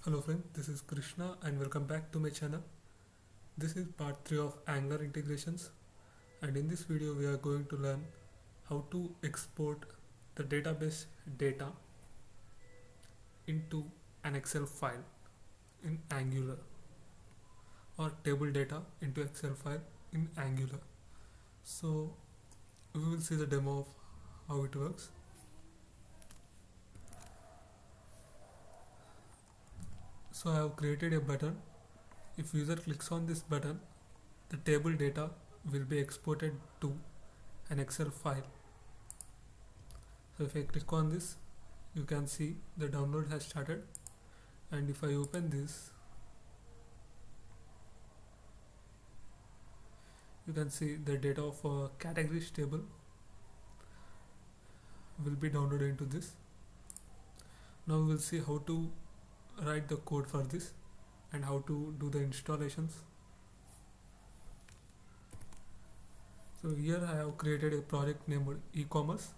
Hello friends, this is Krishna and welcome back to my channel. This is part 3 of Angular integrations, and in this video we are going to learn how to export the database data into an Excel file in Angular, or table data into Excel file in Angular. So we will see the demo of how it works. So I have created a button. If user clicks on this button, the table data will be exported to an Excel file. So if I click on this, you can see the download has started, and if I open this, you can see the data of a categories table will be downloaded into this. Now we will see how to write the code for this and how to do the installations. So here I have created a project named e-commerce,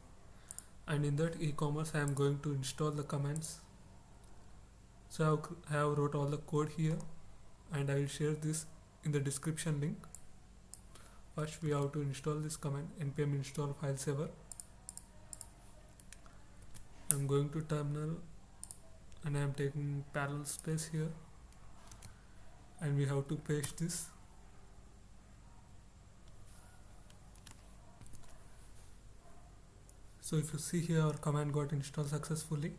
and in that e-commerce I am going to install the commands. So I have wrote all the code here, and I will share this in the description link. First we have to install this command npm install file saver. I am going to terminal and I am taking parallel space here, and we have to paste this. So if you see here, our command got installed successfully,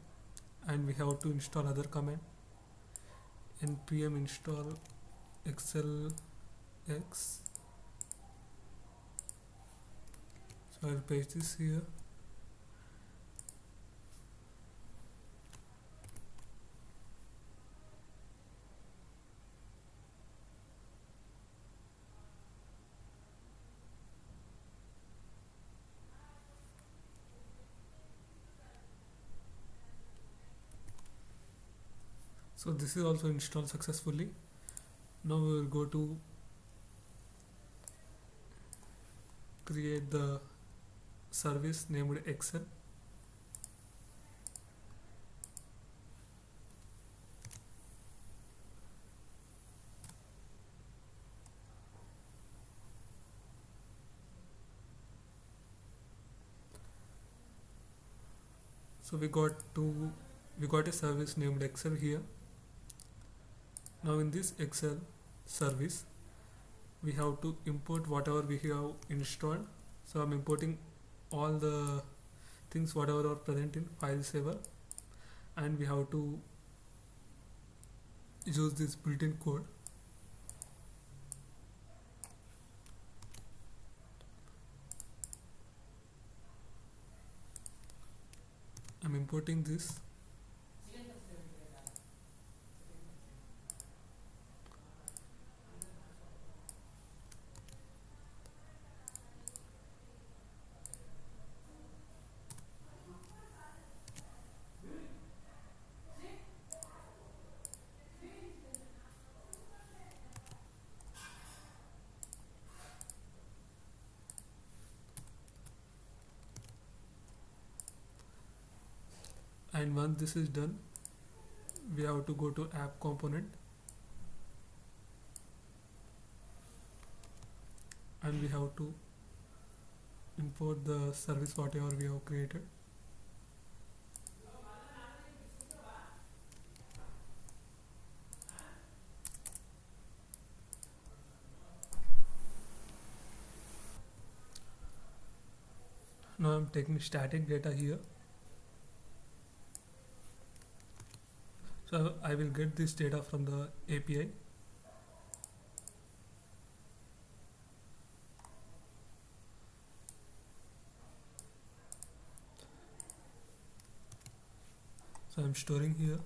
and we have to install other command npm install xlx. So I'll paste this here. So this is also installed successfully. Now we will go to create the service named Excel. So we got a service named Excel here. Now in this Excel service, we have to import whatever we have installed. So I'm importing all the things whatever are present in file saver, and we have to use this built-in code. I'm importing this. And once this is done, we have to go to app component, and we have to import the service whatever we have created. Now I'm taking static data here. So I will get this data from the API. So I'm storing here.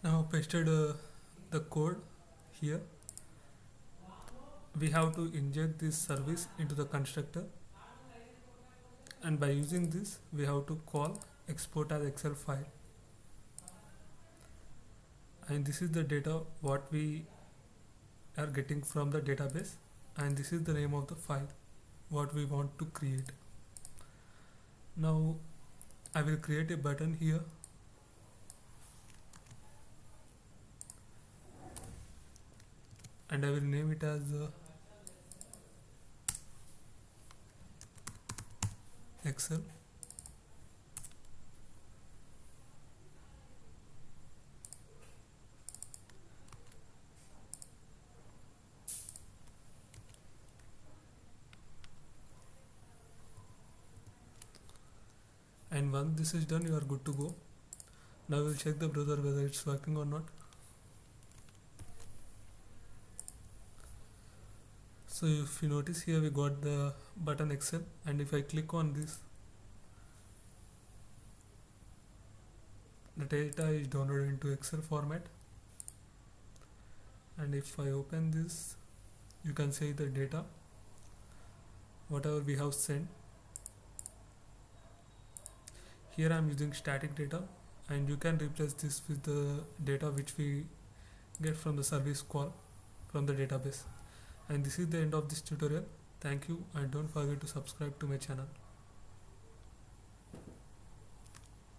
Now I pasted the code here. We have to inject this service into the constructor, and by using this we have to call export as Excel file, and this is the data what we are getting from the database, and this is the name of the file what we want to create. Now I will create a button here, and I will name it as Excel. And once this is done, you are good to go. Now we'll check the browser whether it's working or not. So if you notice here, we got the button Excel, and if I click on this, the data is downloaded into Excel format. And if I open this, you can see the data, whatever we have sent. Here I am using static data, and you can replace this with the data which we get from the service call from the database. And this is the end of this tutorial. Thank you, and don't forget to subscribe to my channel.